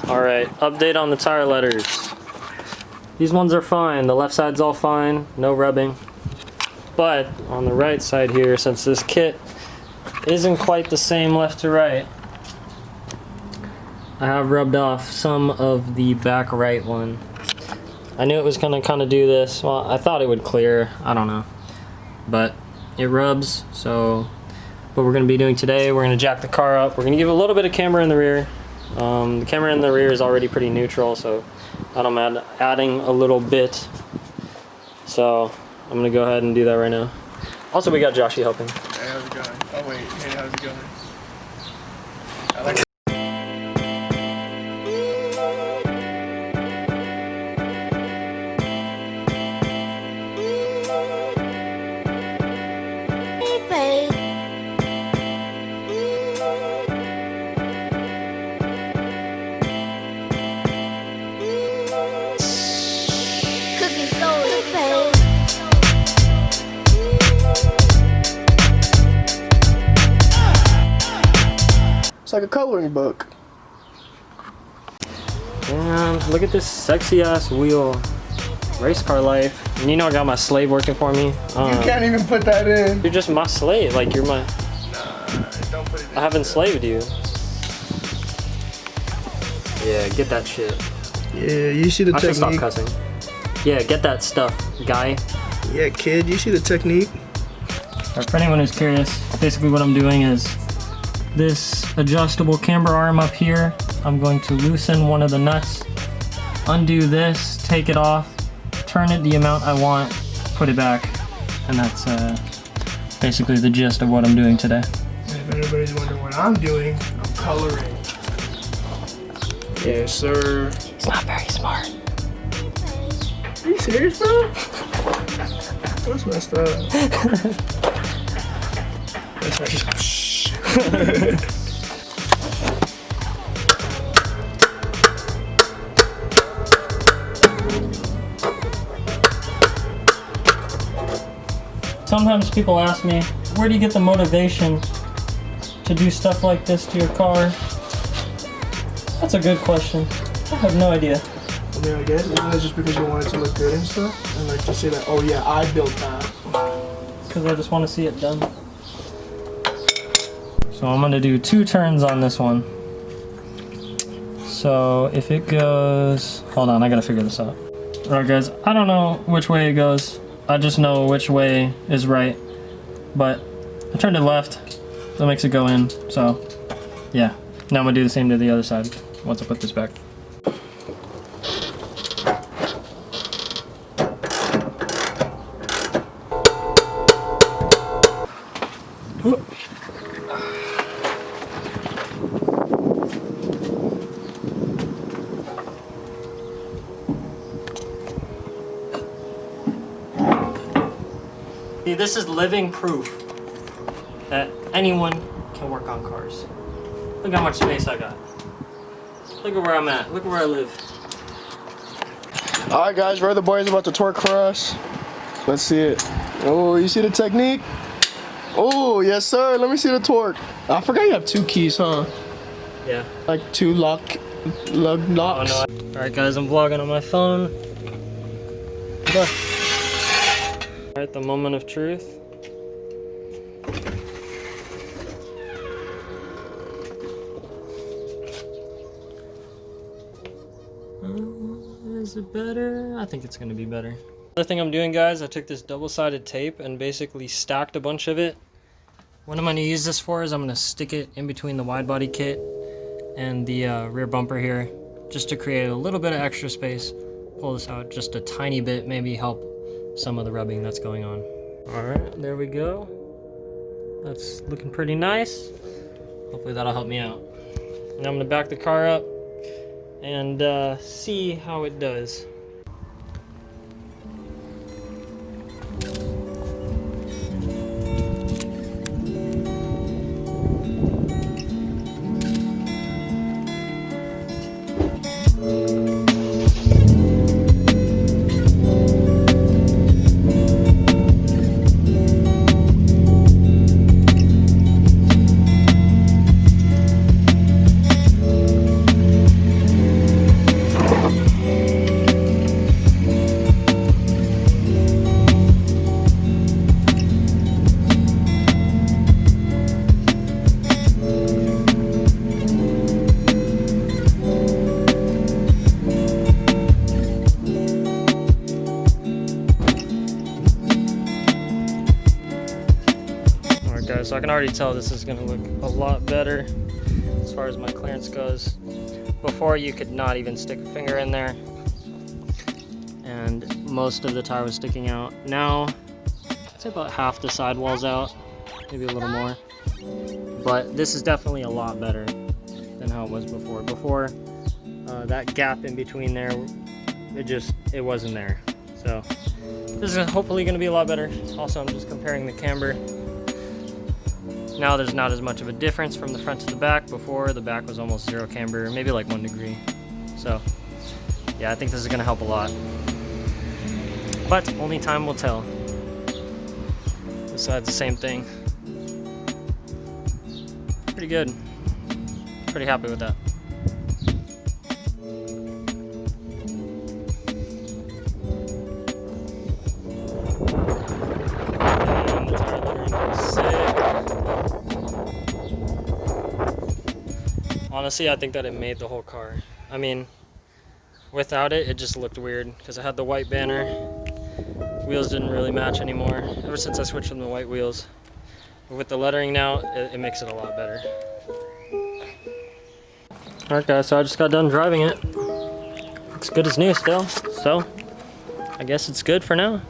Alright, update on the tire letters. These ones are fine. The left side's all fine, no rubbing. But on the right side here, since this kit isn't quite the same left to right, I have rubbed off some of the back right one. I knew it was gonna kind of do this. Well, I thought it would clear, I don't know. But it rubs, so what we're gonna be doing today, we're gonna jack the car up. We're gonna give a little bit of camber in the rear. The camera in the rear is already pretty neutral, so I'm adding a little bit. So I'm gonna go ahead and do that right now. Also, we got Joshy helping. Hey, how's it going? Oh wait, hey, how's it going? I like it's like a coloring book. Damn, look at this sexy ass wheel. Race car life. And you know I got my slave working for me. You can't even put that in. You're just my slave. Like, you're my... Nah, don't put it in. I haven't enslaved you. Yeah, get that shit. Yeah, you see the I should stop technique. cussing. Yeah, get that stuff, guy. Yeah, kid, you see the technique. For anyone who's curious, basically what I'm doing is this adjustable camber arm up here, I'm going to loosen one of the nuts, undo this, take it off, turn it the amount I want, put it back, and that's basically the gist of what I'm doing today. If anybody's wondering what I'm doing, I'm coloring. Yes, sir. It's not very smart. Are you serious, bro? That's messed up. That's right. Sometimes people ask me, where do you get the motivation to do stuff like this to your car? That's a good question. I have no idea. I mean, I guess, isn't it just because you want it to look good and stuff? And like to say that, oh yeah, I built that. Because I just want to see it done. So I'm going to do 2 turns on this one. So if it goes... Hold on, I got to figure this out. Alright guys, I don't know which way it goes. I just know which way is right. But I turned it left. That makes it go in. So yeah. Now I'm going to do the same to the other side once I put this back. See, this is living proof that anyone can work on cars. Look how much space I got. Look at where I'm at. Look at where I live. Alright guys, RoyTheBoy is about to torque for us. Let's see it. Oh, you see the technique? Oh, yes sir. Let me see the torque. I forgot you have 2 keys, huh? Yeah. Like 2 locks. Oh, no. Alright guys, I'm vlogging on my phone. Alright, the moment of truth. Is it better? I think it's gonna be better. Another thing I'm doing, guys, I took this double-sided tape and basically stacked a bunch of it. What I'm gonna use this for is I'm gonna stick it in between the wide body kit and the rear bumper here, just to create a little bit of extra space. Pull this out just a tiny bit, maybe help some of the rubbing that's going on. Alright, there we go. That's looking pretty nice. Hopefully that'll help me out. Now I'm gonna back the car up and see how it does. So I can already tell this is gonna look a lot better as far as my clearance goes. Before, you could not even stick a finger in there, and most of the tire was sticking out. Now, I'd say about half the sidewall's out, maybe a little more. But this is definitely a lot better than how it was before. Before, that gap in between there, it wasn't there. So this is hopefully going to be a lot better. Also, I'm just comparing the camber. Now there's not as much of a difference from the front to the back. Before, the back was almost 0 camber, maybe like 1 degree. So yeah, I think this is going to help a lot. But only time will tell. This side's the same thing. Pretty good. Pretty happy with that. And the tire lettering is sick. Honestly, I think that it made the whole car. I mean, without it, it just looked weird because it had the white banner. Wheels didn't really match anymore ever since I switched from the white wheels. But with the lettering now, it makes it a lot better. Alright guys, so I just got done driving it. Looks good as new still, so I guess it's good for now.